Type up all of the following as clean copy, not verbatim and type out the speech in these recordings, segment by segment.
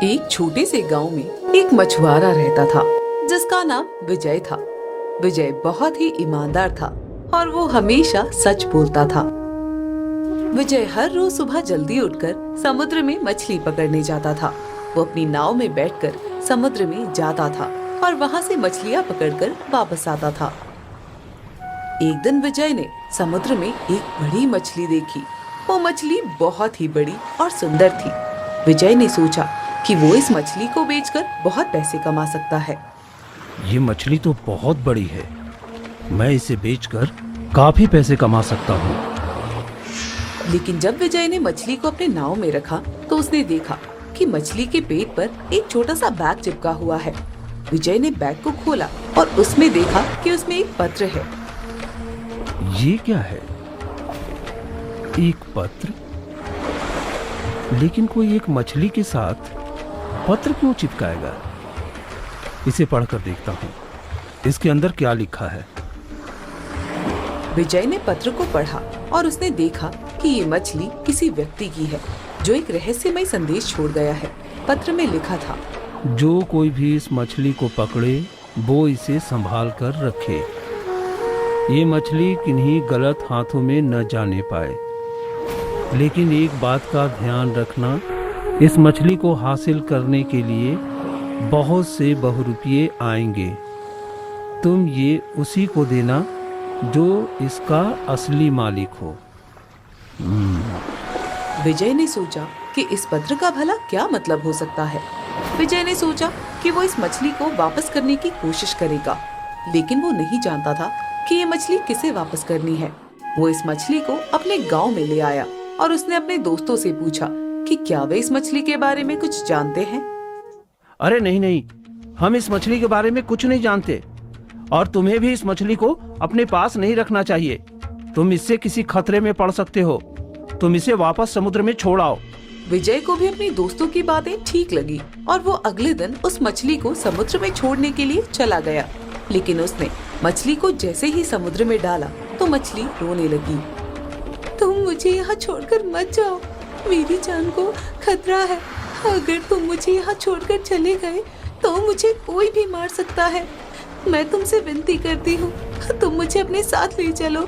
एक छोटे से गांव में एक मछुआरा रहता था जिसका नाम विजय था। विजय बहुत ही ईमानदार था और वो हमेशा सच बोलता था। विजय हर रोज सुबह जल्दी उठकर समुद्र में मछली पकड़ने जाता था। वो अपनी नाव में बैठकर समुद्र में जाता था और वहाँ से मछलियाँ पकड़कर वापस आता था। एक दिन विजय ने समुद्र में एक बड़ी मछली देखी। वो मछली बहुत ही बड़ी और सुंदर थी। विजय ने सोचा कि वो इस मछली को बेचकर बहुत पैसे कमा सकता है। ये मछली तो बहुत बड़ी है, मैं इसे बेचकर काफी पैसे कमा सकता हूँ। लेकिन जब विजय ने मछली को अपने नाव में रखा तो उसने देखा कि मछली के पेट पर एक छोटा सा बैग चिपका हुआ है। विजय ने बैग को खोला और उसमें देखा कि उसमें एक पत्र है। ये क्या है? एक पत्र? लेकिन कोई एक मछली के साथ पत्र क्यों चिपकाएगा? इसे पढ़कर देखता हूँ, इसके अंदर क्या लिखा है। विजय ने पत्र को पढ़ा और उसने देखा कि ये मछली किसी व्यक्ति की है जो एक रहस्यमय संदेश छोड़ गया है। पत्र में लिखा था, जो कोई भी इस मछली को पकड़े वो इसे संभाल कर रखे। ये मछली किन्हीं गलत हाथों में न जाने पाए। लेकिन एक बात का ध्यान रखना, इस मछली को हासिल करने के लिए बहुत से बहुरूपिये आएंगे। तुम ये उसी को देना जो इसका असली मालिक हो। विजय ने सोचा कि इस पत्र का भला क्या मतलब हो सकता है। विजय ने सोचा कि वो इस मछली को वापस करने की कोशिश करेगा, लेकिन वो नहीं जानता था कि ये मछली किसे वापस करनी है। वो इस मछली को अपने गांव में ले आया और उसने अपने दोस्तों से पूछा कि क्या वे इस मछली के बारे में कुछ जानते हैं। अरे नहीं नहीं, हम इस मछली के बारे में कुछ नहीं जानते, और तुम्हें भी इस मछली को अपने पास नहीं रखना चाहिए। तुम इससे किसी खतरे में पड़ सकते हो। तुम इसे वापस समुद्र में छोड़ आओ। विजय को भी अपने दोस्तों की बातें ठीक लगी और वो अगले दिन उस मछली को समुद्र में छोड़ने के लिए चला गया। लेकिन उसने मछली को जैसे ही समुद्र में डाला तो मछली रोने लगी। तुम मुझे यहाँ छोड़कर मत जाओ, मेरी जान को खतरा है। अगर तुम मुझे यहाँ छोड़कर चले गए तो मुझे कोई भी मार सकता है। मैं तुमसे विनती करती हूँ, तुम मुझे अपने साथ ले चलो।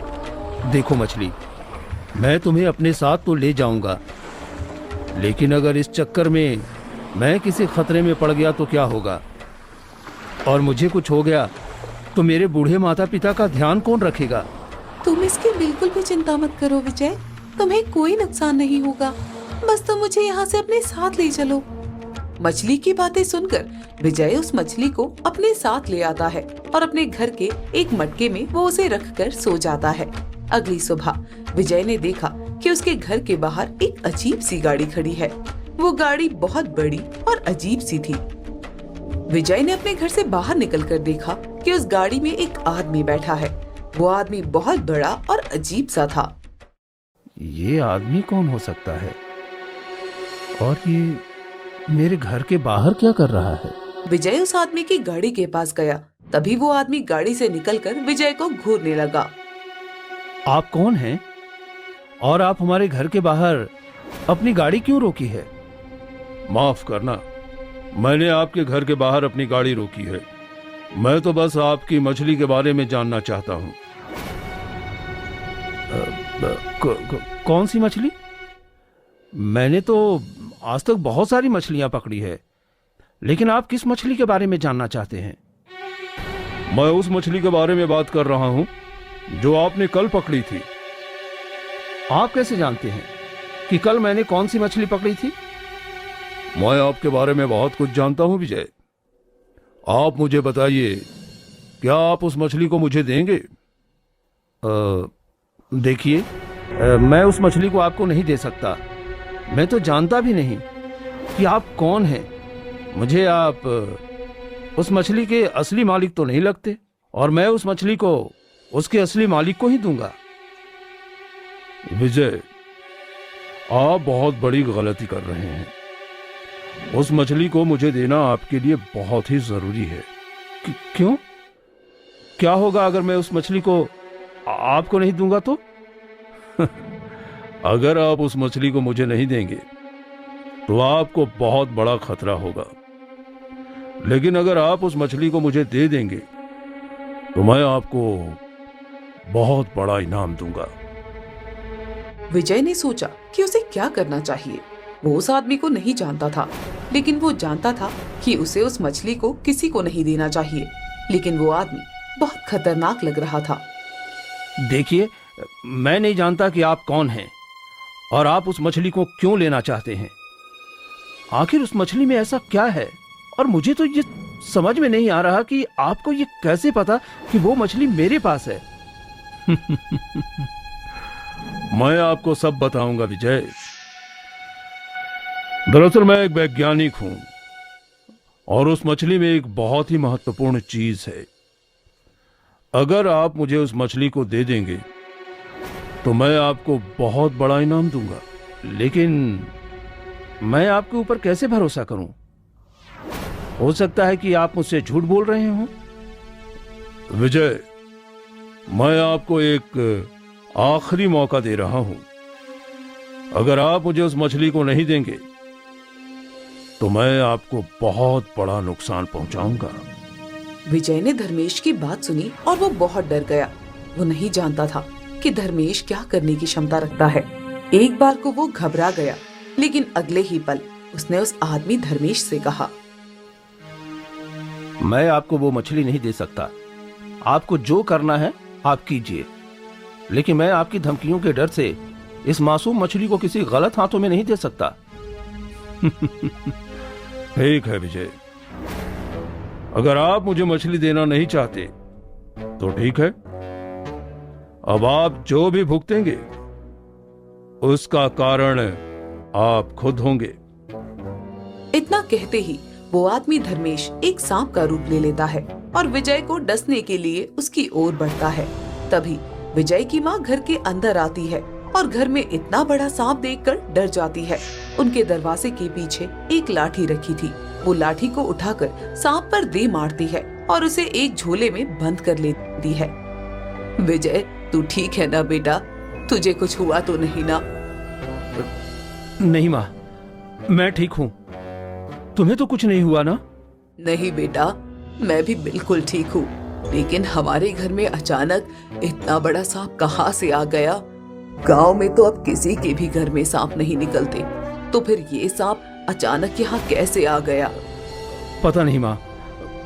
देखो मछली, मैं तुम्हें अपने साथ तो ले जाऊंगा, लेकिन अगर इस चक्कर में मैं किसी खतरे में पड़ गया तो क्या होगा, और मुझे कुछ हो गया तो मेरे बूढ़े माता पिता का ध्यान कौन रखेगा? तुम इसकी बिल्कुल भी चिंता मत करो विजय, तुम्हें कोई नुकसान नहीं होगा। बस तुम मुझे यहाँ से अपने साथ ले चलो। मछली की बातें सुनकर विजय उस मछली को अपने साथ ले आता है और अपने घर के एक मटके में वो उसे रखकर सो जाता है। अगली सुबह विजय ने देखा कि उसके घर के बाहर एक अजीब सी गाड़ी खड़ी है। वो गाड़ी बहुत बड़ी और अजीब सी थी। विजय ने अपने घर से बाहर निकलकर देखा कि उस गाड़ी में एक आदमी बैठा है। वो आदमी बहुत बड़ा और अजीब सा था। ये आदमी कौन हो सकता है, और ये मेरे घर के बाहर क्या कर रहा है? विजय उस आदमी की गाड़ी के पास गया। तभी वो आदमी गाड़ी से निकलकर विजय को घूरने लगा। आप कौन हैं, और आप हमारे घर के बाहर अपनी गाड़ी क्यों रोकी है? माफ करना, मैंने आपके घर के बाहर अपनी गाड़ी रोकी है। मैं तो बस आपकी मछली के बारे में जानना चाहता हूँ। कौन सी मछली? मैंने तो आज तक बहुत सारी मछलियां पकड़ी है, लेकिन आप किस मछली के बारे में जानना चाहते हैं? मैं उस मछली के बारे में बात कर रहा हूं जो आपने कल पकड़ी थी। आप कैसे जानते हैं कि कल मैंने कौन सी मछली पकड़ी थी? मैं आपके बारे में बहुत कुछ जानता हूं विजय। आप मुझे बताइए, क्या आप उस मछली को मुझे देंगे? देखिए, मैं उस मछली को आपको नहीं दे सकता। मैं तो जानता भी नहीं कि आप कौन हैं। मुझे आप उस मछली के असली मालिक तो नहीं लगते, और मैं उस मछली को उसके असली मालिक को ही दूंगा। विजय, आप बहुत बड़ी गलती कर रहे हैं। उस मछली को मुझे देना आपके लिए बहुत ही जरूरी है। क्यों? क्या होगा अगर मैं उस मछली को आपको नहीं दूंगा तो? अगर आप उस मछली को मुझे नहीं देंगे तो आपको बहुत बड़ा खतरा होगा। लेकिन अगर आप उस मछली को मुझे दे देंगे तो मैं आपको बहुत बड़ा इनाम दूंगा। विजय ने सोचा कि उसे क्या करना चाहिए। वो उस आदमी को नहीं जानता था, लेकिन वो जानता था कि उसे उस मछली को किसी को नहीं देना चाहिए। लेकिन वो आदमी बहुत खतरनाक लग रहा था। देखिए, मैं नहीं जानता कि आप कौन हैं और आप उस मछली को क्यों लेना चाहते हैं। आखिर उस मछली में ऐसा क्या है, और मुझे तो ये समझ में नहीं आ रहा कि आपको ये कैसे पता कि वो मछली मेरे पास है। मैं आपको सब बताऊंगा विजय। दरअसल मैं एक वैज्ञानिक हूं और उस मछली में एक बहुत ही महत्वपूर्ण चीज है। अगर आप मुझे उस मछली को दे देंगे तो मैं आपको बहुत बड़ा इनाम दूंगा। लेकिन मैं आपके ऊपर कैसे भरोसा करूं? हो सकता है कि आप मुझसे झूठ बोल रहे हो। विजय, मैं आपको एक आखिरी मौका दे रहा हूं। अगर आप मुझे उस मछली को नहीं देंगे तो मैं आपको बहुत बड़ा नुकसान पहुंचाऊंगा। विजय ने धर्मेश की बात सुनी और वो बहुत डर गया। वो नहीं जानता था कि धर्मेश क्या करने की क्षमता रखता है। एक बार को वो घबरा गया, लेकिन अगले ही पल उसने उस आदमी धर्मेश से कहा, मैं आपको वो मछली नहीं दे सकता। आपको जो करना है आप कीजिए, लेकिन मैं आपकी धमकियों के डर से इस मासूम मछली को किसी गलत हाथों में नहीं दे सकता। ठीक है विजय, अगर आप मुझे मछली देना नहीं चाहते तो ठीक है। अब आप जो भी भुगतेंगे उसका कारण आप खुद होंगे। इतना कहते ही वो आदमी धर्मेश एक सांप का रूप ले लेता है और विजय को डसने के लिए उसकी ओर बढ़ता है। तभी विजय की माँ घर के अंदर आती है और घर में इतना बड़ा सांप देखकर डर जाती है। उनके दरवाजे के पीछे एक लाठी रखी थी। वो लाठी को उठाकर सांप पर दे मारती है और उसे एक झोले में बंद कर लेती है। विजय, तू ठीक है ना बेटा? तुझे कुछ हुआ तो नहीं ना? नहीं माँ, मैं ठीक हूँ। तुम्हें तो कुछ नहीं हुआ ना? नहीं बेटा, मैं भी बिल्कुल ठीक हूँ। लेकिन हमारे घर में अचानक इतना बड़ा सांप कहाँ से आ गया? गांव में तो अब किसी के भी घर में सांप नहीं निकलते, तो फिर ये सांप अचानक यहाँ कैसे आ गया? पता नहीं माँ,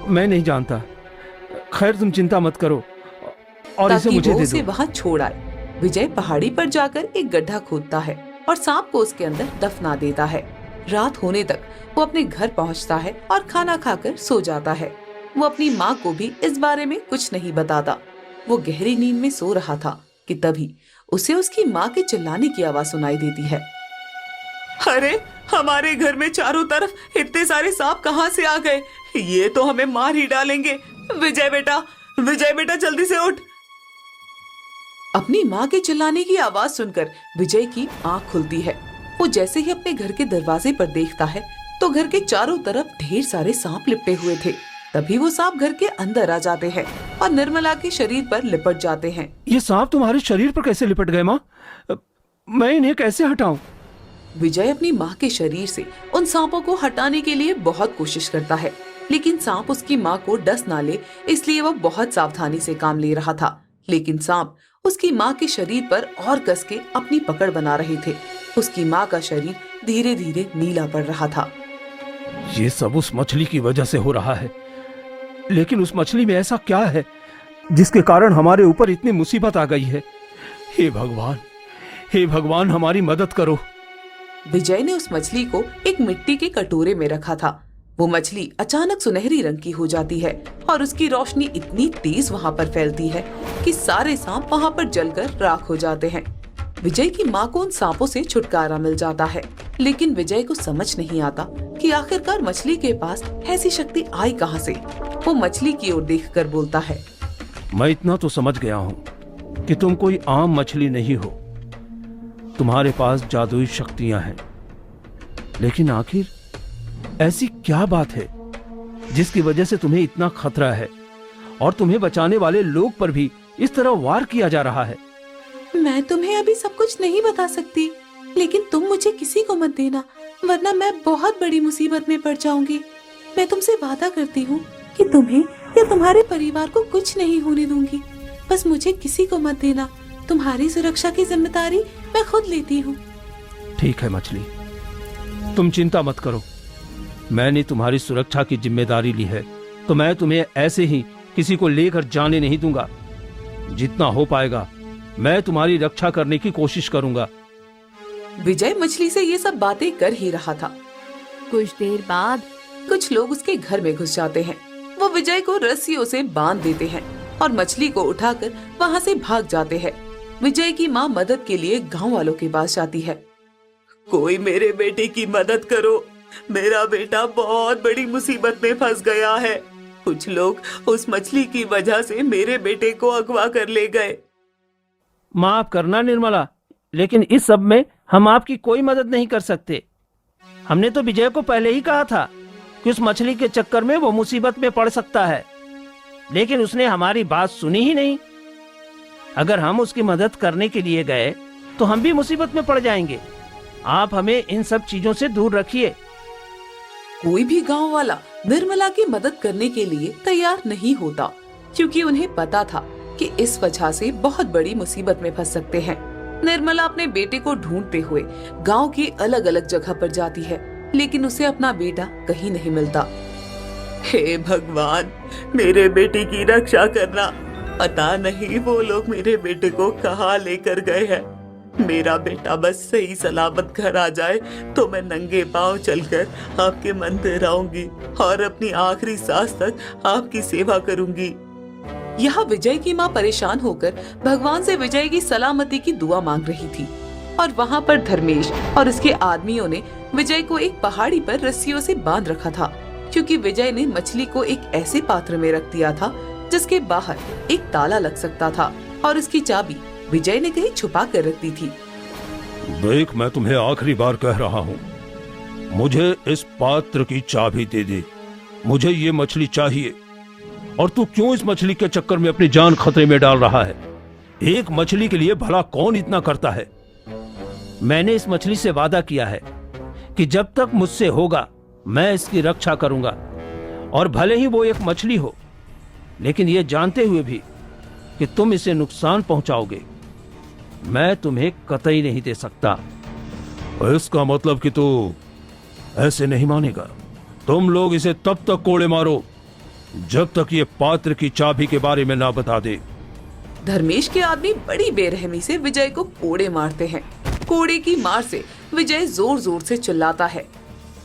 मैं नहीं जानता। खैर तुम चिंता मत करो और इसे मुझे दे दो। उसे वहाँ छोड़ आए। विजय पहाड़ी पर जाकर एक गड्ढा खोदता है और सांप को उसके अंदर दफना देता है। रात होने तक वो अपने घर पहुँचता है और खाना खाकर सो जाता है। वो अपनी माँ को भी इस बारे में कुछ नहीं बताता। वो गहरी नींद में सो रहा था कि तभी उसे उसकी माँ के चिल्लाने की आवाज सुनाई देती है। अरे, हमारे घर में चारों तरफ इतने सारे सांप कहाँ से आ गए? ये तो हमें मार ही डालेंगे। विजय बेटा जल्दी से उठ। अपनी माँ के चिल्लाने की आवाज सुनकर विजय की आँख खुलती है। वो जैसे ही अपने घर के दरवाजे पर देखता है तो घर के चारों तरफ ढेर सारे सांप लिपटे हुए थे। तभी वो सांप घर के अंदर आ जाते हैं और निर्मला के शरीर पर लिपट जाते हैं। ये सांप तुम्हारे शरीर पर कैसे लिपट गए माँ? मैं इन्हें कैसे हटाऊं? विजय अपनी माँ के शरीर से उन सांपों को हटाने के लिए बहुत कोशिश करता है, लेकिन सांप उसकी माँ को डस ना ले, इसलिए वो बहुत सावधानी से काम ले रहा था। लेकिन सांप उसकी माँ के शरीर पर और कस के अपनी पकड़ बना रहे थे। उसकी माँ का शरीर धीरे धीरे नीला पड़ रहा था। ये सब उस मछली की वजह से हो रहा है। लेकिन उस मछली में ऐसा क्या है जिसके कारण हमारे ऊपर इतनी मुसीबत आ गई है? हे भगवान, हमारी मदद करो। विजय ने उस मछली को एक मिट्टी के कटोरे में रखा था। वो मछली अचानक सुनहरी रंग की हो जाती है और उसकी रोशनी इतनी तेज वहाँ पर फैलती है कि सारे सांप वहाँ पर जलकर राख हो जाते हैं। विजय की माँ को उन सांपों से छुटकारा मिल जाता है, लेकिन विजय को समझ नहीं आता कि आखिरकार मछली के पास ऐसी शक्ति आई कहाँ से। वो मछली की ओर देखकर बोलता है, मैं इतना तो समझ गया हूँ कि तुम कोई आम मछली नहीं हो। तुम्हारे पास जादुई शक्तियां हैं। लेकिन आखिर ऐसी क्या बात है जिसकी वजह से तुम्हें इतना खतरा है और तुम्हें बचाने वाले लोग पर भी इस तरह वार किया जा रहा है? मैं तुम्हें अभी सब कुछ नहीं बता सकती, लेकिन तुम मुझे किसी को मत देना। वरना मैं बहुत बड़ी मुसीबत में पड़ जाऊंगी। मैं तुमसे वादा करती हूँ कि तुम्हें या तुम्हारे परिवार को कुछ नहीं होने दूंगी। बस मुझे किसी को मत देना। तुम्हारी सुरक्षा की जिम्मेदारी मैं खुद लेती हूँ। ठीक है मछली, तुम चिंता मत करो। मैंने तुम्हारी सुरक्षा की जिम्मेदारी ली है, तो मैं तुम्हें ऐसे ही किसी को लेकर जाने नहीं दूंगा। जितना हो पाएगा मैं तुम्हारी रक्षा करने की कोशिश करूंगा। विजय मछली से ये सब बातें कर ही रहा था। कुछ देर बाद कुछ लोग उसके घर में घुस जाते हैं। वो विजय को रस्सियों से बांध देते हैं और मछली को उठाकर वहाँ से भाग जाते हैं। विजय की माँ मदद के लिए गांव वालों के पास जाती है। कोई मेरे बेटे की मदद करो, मेरा बेटा बहुत बड़ी मुसीबत में फंस गया है। कुछ लोग उस मछली की वजह से मेरे बेटे को अगवा कर ले गए। माफ करना निर्मला, लेकिन इस सब में हम आपकी कोई मदद नहीं कर सकते। हमने तो विजय को पहले ही कहा था कि उस मछली के चक्कर में वो मुसीबत में पड़ सकता है, लेकिन उसने हमारी बात सुनी ही नहीं। अगर हम उसकी मदद करने के लिए गए तो हम भी मुसीबत में पड़ जाएंगे। आप हमें इन सब चीजों से दूर रखिए। कोई भी गांव वाला निर्मला की मदद करने के लिए तैयार नहीं होता, क्योंकि उन्हें पता था कि इस वजह से बहुत बड़ी मुसीबत में फंस सकते हैं। निर्मला अपने बेटे को ढूंढते हुए गांव की अलग अलग जगह पर जाती है, लेकिन उसे अपना बेटा कहीं नहीं मिलता। हे भगवान, मेरे बेटे की रक्षा करना। पता नहीं वो लोग मेरे बेटे को कहाँ लेकर गए हैं। मेरा बेटा बस सही सलामत घर आ जाए तो मैं नंगे पांव चलकर आपके मंदिर आऊंगी और अपनी आखिरी सांस तक आपकी सेवा करूंगी। यहाँ विजय की माँ परेशान होकर भगवान से विजय की सलामती की दुआ मांग रही थी, और वहाँ पर धर्मेश और उसके आदमियों ने विजय को एक पहाड़ी पर रस्सियों से बांध रखा था, क्योंकि विजय ने मछली को एक ऐसे पात्र में रख दिया था जिसके बाहर एक ताला लग सकता था, और उसकी चाबी विजय ने कहीं छुपा कर रख दी थी। देख, मैं तुम्हें आखिरी बार कह रहा हूँ, मुझे इस पात्र की चाबी दे दे। मुझे ये मछली चाहिए। और तू क्यों इस मछली के चक्कर में अपनी जान खतरे में डाल रहा है? एक मछली के लिए भला कौन इतना करता है? मैंने इस मछली से वादा किया है कि जब तक मुझसे होगा मैं इसकी रक्षा करूंगा, और भले ही वो एक मछली हो, लेकिन ये जानते हुए भी कि तुम इसे नुकसान पहुंचाओगे, मैं तुम्हें कतई नहीं दे सकता। इसका मतलब कि तू ऐसे नहीं मानेगा। तुम लोग इसे तब तक कोड़े मारो जब तक ये पात्र की चाबी के बारे में ना बता दे। धर्मेश के आदमी बड़ी बेरहमी से विजय को कोड़े मारते हैं। कोड़े की मार से विजय जोर जोर से चिल्लाता है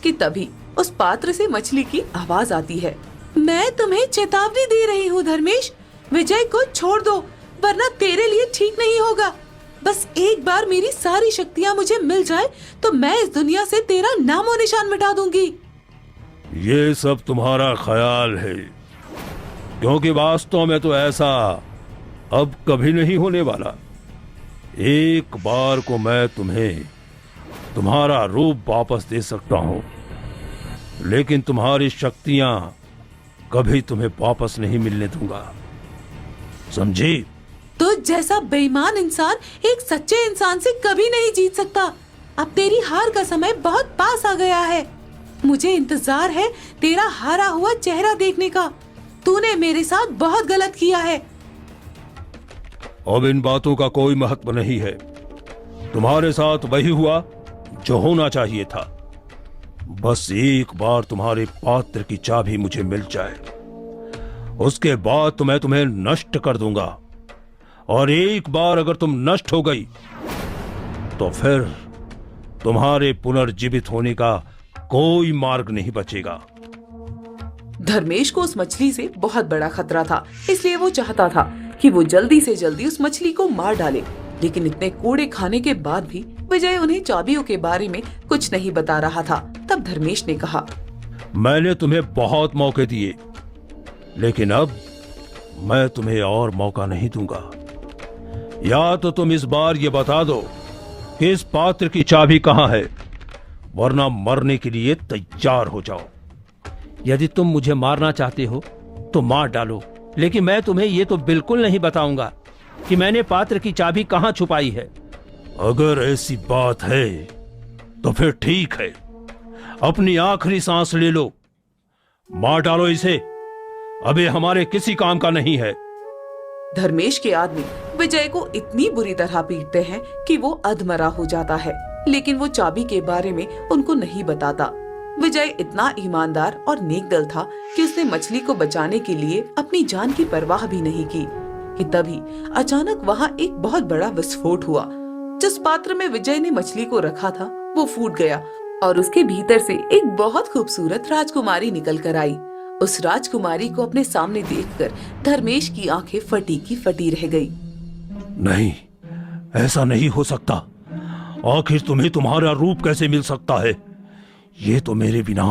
कि तभी उस पात्र से मछली की आवाज आती है। मैं तुम्हें चेतावनी दे रही हूँ धर्मेश, विजय को छोड़ दो, वरना तेरे लिए ठीक नहीं होगा। बस एक बार मेरी सारी शक्तियाँ मुझे मिल जाए तो मैं इस दुनिया से तेरा नामो निशान मिटा दूंगी। ये सब तुम्हारा ख्याल है, क्योंकि वास्तव में तो ऐसा अब कभी नहीं होने वाला। एक बार को मैं तुम्हें तुम्हारा रूप वापस दे सकता हूं, लेकिन तुम्हारी शक्तियां कभी तुम्हें वापस नहीं मिलने दूंगा, समझी? तो जैसा बेईमान इंसान एक सच्चे इंसान से कभी नहीं जीत सकता। अब तेरी हार का समय बहुत पास आ गया है। मुझे इंतजार है तेरा हारा हुआ चेहरा देखने का। तूने मेरे साथ बहुत गलत किया है। अब इन बातों का कोई महत्व नहीं है। तुम्हारे साथ वही हुआ जो होना चाहिए था। बस एक बार तुम्हारे पात्र की चाबी मुझे मिल जाए, उसके बाद तो मैं तुम्हें नष्ट कर दूंगा, और एक बार अगर तुम नष्ट हो गई तो फिर तुम्हारे पुनर्जीवित होने का कोई मार्ग नहीं बचेगा। धर्मेश को उस मछली से बहुत बड़ा खतरा था, इसलिए वो चाहता था कि वो जल्दी से जल्दी उस मछली को मार डाले। लेकिन इतने कोड़े खाने के बाद भी विजय उन्हें चाबियों के बारे में कुछ नहीं बता रहा था। तब धर्मेश ने कहा, मैंने तुम्हें बहुत मौके दिए, लेकिन अब मैं तुम्हें और मौका नहीं दूंगा। या तो तुम इस बार ये बता दो कि इस पात्र की चाबी कहां है, वरना मरने के लिए तैयार हो जाओ। यदि तुम मुझे मारना चाहते हो तो मार डालो, लेकिन मैं तुम्हें ये तो बिल्कुल नहीं बताऊंगा कि मैंने पात्र की चाबी कहां छुपाई है। अगर ऐसी बात है तो फिर ठीक है, अपनी आखिरी सांस ले लो, मार डालो इसे, अभी हमारे किसी काम का नहीं है। धर्मेश के आदमी विजय को इतनी बुरी तरह पीटते हैं कि वो अधमरा हो जाता है, लेकिन वो चाबी के बारे में उनको नहीं बताता। विजय इतना ईमानदार और नेकदिल था कि उसने मछली को बचाने के लिए अपनी जान की परवाह भी नहीं की कि तभी अचानक वहाँ एक बहुत बड़ा विस्फोट हुआ। जिस पात्र में विजय ने मछली को रखा था वो फूट गया और उसके भीतर से एक बहुत खूबसूरत राजकुमारी निकल कर आई। उस राजकुमारी को अपने सामने देखकर धर्मेश की आंखें फटी की फटी रह गई। नहीं, ऐसा नहीं हो सकता। आखिर तुम्हें तुम्हारा रूप कैसे मिल सकता है? ये तो मेरे बिना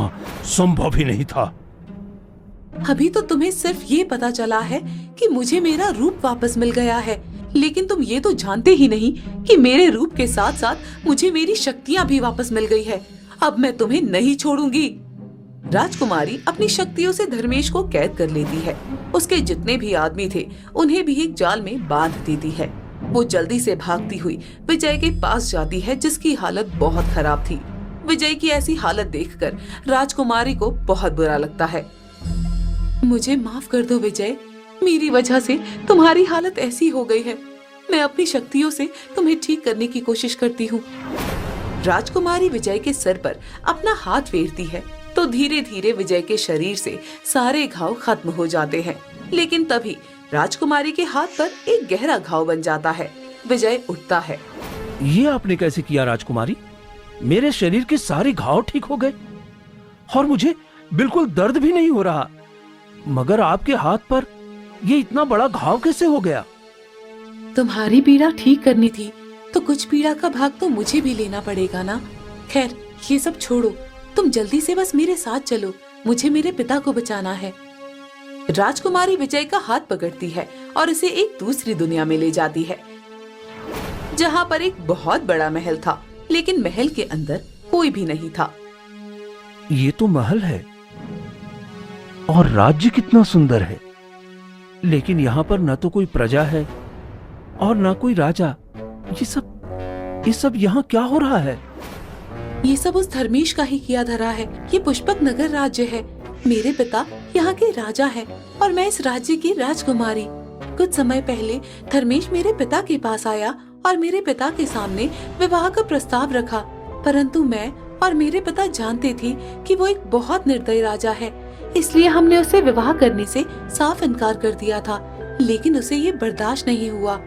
संभव ही नहीं था। अभी तो तुम्हें सिर्फ ये पता चला है कि मुझे मेरा रूप वापस मिल गया है, लेकिन तुम ये तो जानते ही नहीं कि मेरे रूप के साथ साथ मुझे मेरी शक्तियाँ भी वापस मिल गई है। अब मैं तुम्हें नहीं छोड़ूंगी। राजकुमारी अपनी शक्तियों से धर्मेश को कैद कर लेती है। उसके जितने भी आदमी थे उन्हें भी एक जाल में बांध देती है। वो जल्दी से भागती हुई विजय के पास जाती है, जिसकी हालत बहुत खराब थी। विजय की ऐसी हालत देखकर राजकुमारी को बहुत बुरा लगता है। मुझे माफ कर दो विजय, मेरी वजह से तुम्हारी हालत ऐसी हो गई है। मैं अपनी शक्तियों से तुम्हें ठीक करने की कोशिश करती हूँ। राजकुमारी विजय के सर पर अपना हाथ फेरती है तो धीरे धीरे विजय के शरीर से सारे घाव खत्म हो जाते हैं, लेकिन तभी राजकुमारी के हाथ पर एक गहरा घाव बन जाता है। विजय उठता है। ये आपने कैसे किया राजकुमारी? मेरे शरीर के सारे घाव ठीक हो गए और मुझे बिल्कुल दर्द भी नहीं हो रहा, मगर आपके हाथ पर ये इतना बड़ा घाव कैसे हो गया? तुम्हारी पीड़ा ठीक करनी थी तो कुछ पीड़ा का भाग तो मुझे भी लेना पड़ेगा ना। खैर ये सब छोड़ो, तुम जल्दी से बस मेरे साथ चलो, मुझे मेरे पिता को बचाना है। राजकुमारी विजय का हाथ पकड़ती है और उसे एक दूसरी दुनिया में ले जाती है, जहाँ पर एक बहुत बड़ा महल था, लेकिन महल के अंदर कोई भी नहीं था। ये तो महल है और राज्य कितना सुंदर है, लेकिन यहाँ पर न तो कोई प्रजा है और न कोई राजा। ये सब यहाँ क्या हो रहा है? ये सब उस धर्मेश का ही किया धरा है। ये पुष्पक नगर राज्य है। मेरे पिता यहाँ के राजा है और मैं इस राज्य की राजकुमारी। कुछ समय पहले धर्मेश मेरे पिता के पास आया और मेरे पिता के सामने विवाह का प्रस्ताव रखा, परंतु मैं और मेरे पिता जानते थे कि वो एक बहुत निर्दयी राजा है, इसलिए हमने उसे विवाह करने से साफ इनकार कर दिया था, लेकिन उसे ये बर्दाश्त नहीं हुआ।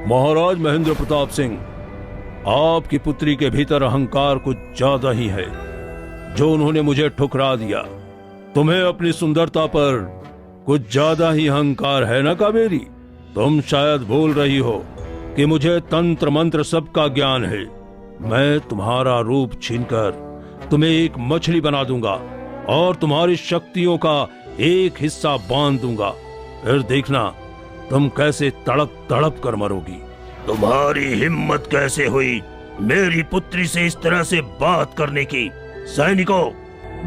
महाराज महेंद्र प्रताप सिंह, आपकी पुत्री के भीतर अहंकार कुछ ज्यादा ही है, जो उन्होंने मुझे ठुकरा दिया। तुम्हें अपनी सुंदरता पर कुछ ज्यादा ही अहंकार है ना कावेरी? तुम शायद भूल रही हो कि मुझे तंत्र मंत्र सबका ज्ञान है। मैं तुम्हारा रूप छीनकर तुम्हें एक मछली बना दूंगा और तुम्हारी शक्तियों का एक हिस्सा बांध दूंगा, फिर देखना तुम कैसे तड़प तड़प कर मरोगी। तुम्हारी हिम्मत कैसे हुई मेरी पुत्री से इस तरह से बात करने की? सैनिकों,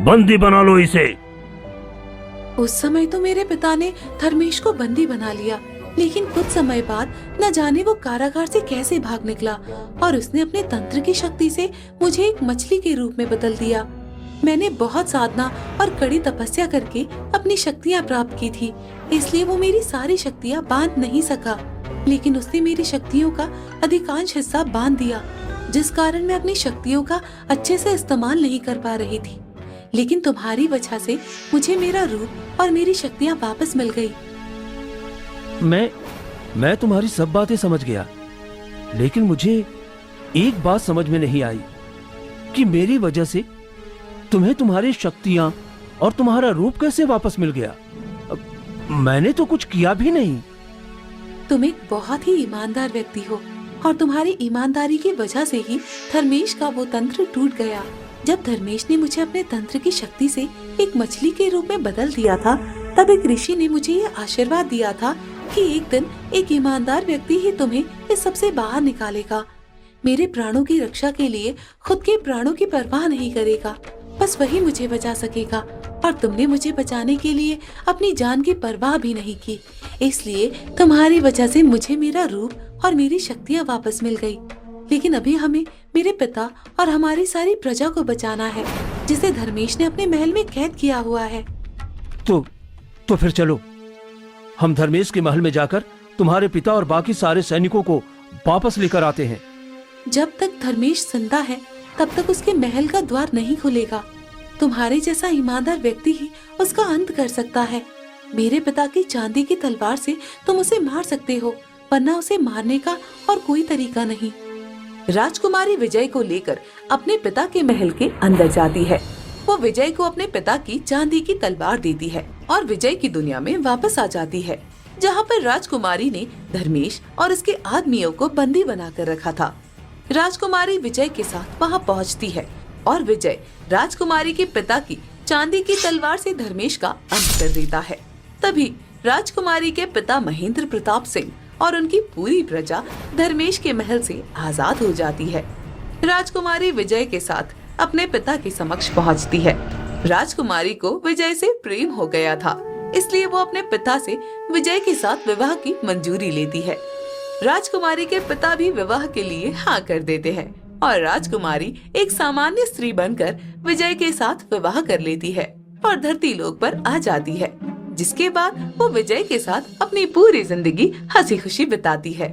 बंदी बना लो इसे। उस समय तो मेरे पिता ने धर्मेश को बंदी बना लिया, लेकिन कुछ समय बाद न जाने वो कारागार से कैसे भाग निकला और उसने अपने तंत्र की शक्ति से मुझे एक मछली के रूप में बदल दिया। मैंने बहुत साधना और कड़ी तपस्या करके अपनी शक्तियाँ प्राप्त की थी, इसलिए वो मेरी सारी शक्तियाँ बांध नहीं सका, लेकिन उसने मेरी शक्तियों का अधिकांश हिस्सा बांध दिया, जिस कारण मैं अपनी शक्तियों का अच्छे से इस्तेमाल नहीं कर पा रही थी। लेकिन तुम्हारी वजह से मुझे मेरा रूप और मेरी शक्तियाँ वापस मिल गई। मैं तुम्हारी सब बातें समझ गया, लेकिन मुझे एक बात समझ में नहीं आई कि मेरी वजह से तुम्हें तुम्हारी शक्तियां और तुम्हारा रूप कैसे वापस मिल गया? मैंने तो कुछ किया भी नहीं। तुम एक बहुत ही ईमानदार व्यक्ति हो और तुम्हारी ईमानदारी की वजह से ही धर्मेश का वो तंत्र टूट गया। जब धर्मेश ने मुझे अपने तंत्र की शक्ति से एक मछली के रूप में बदल दिया था, तब एक ऋषि ने मुझे ये आशीर्वाद दिया था कि एक दिन एक ईमानदार व्यक्ति ही तुम्हें इस सबसे बाहर निकालेगा। मेरे प्राणों की रक्षा के लिए खुद के प्राणों की परवाह नहीं करेगा, बस वही मुझे बचा सकेगा। और तुमने मुझे बचाने के लिए अपनी जान की परवाह भी नहीं की, इसलिए तुम्हारी वजह से मुझे मेरा रूप और मेरी शक्तियाँ वापस मिल गई। लेकिन अभी हमें मेरे पिता और हमारी सारी प्रजा को बचाना है। जिसे धर्मेश ने अपने महल में कैद किया हुआ है। तो फिर चलो, हम धर्मेश के महल में जाकर तुम्हारे पिता और बाकी सारे सैनिकों को वापस लेकर आते हैं। जब तक धर्मेश जिंदा है तब तक उसके महल का द्वार नहीं खुलेगा। तुम्हारे जैसा ईमानदार व्यक्ति ही उसका अंत कर सकता है। मेरे पिता की चांदी की तलवार से तुम उसे मार सकते हो, वरना उसे मारने का और कोई तरीका नहीं। राजकुमारी विजय को लेकर अपने पिता के महल के अंदर जाती है। वो विजय को अपने पिता की चांदी की तलवार देती है और विजय की दुनिया में वापस आ जाती है, जहाँ पर राजकुमारी ने धर्मेश और उसके आदमियों को बंदी बनाकर रखा था। राजकुमारी विजय के साथ वहाँ पहुँचती है और विजय राजकुमारी के पिता की चांदी की तलवार से धर्मेश का अंत कर देता है। तभी राजकुमारी के पिता महेंद्र प्रताप सिंह और उनकी पूरी प्रजा धर्मेश के महल से आजाद हो जाती है। राजकुमारी विजय के साथ अपने पिता के समक्ष पहुंचती है। राजकुमारी को विजय से प्रेम हो गया था, इसलिए वो अपने पिता से विजय के साथ विवाह की मंजूरी लेती है। राजकुमारी के पिता भी विवाह के लिए हाँ कर देते हैं और राजकुमारी एक सामान्य स्त्री बनकर विजय के साथ विवाह कर लेती है और धरती लोक पर आ जाती है, जिसके बाद वो विजय के साथ अपनी पूरी जिंदगी हंसी खुशी बिताती है।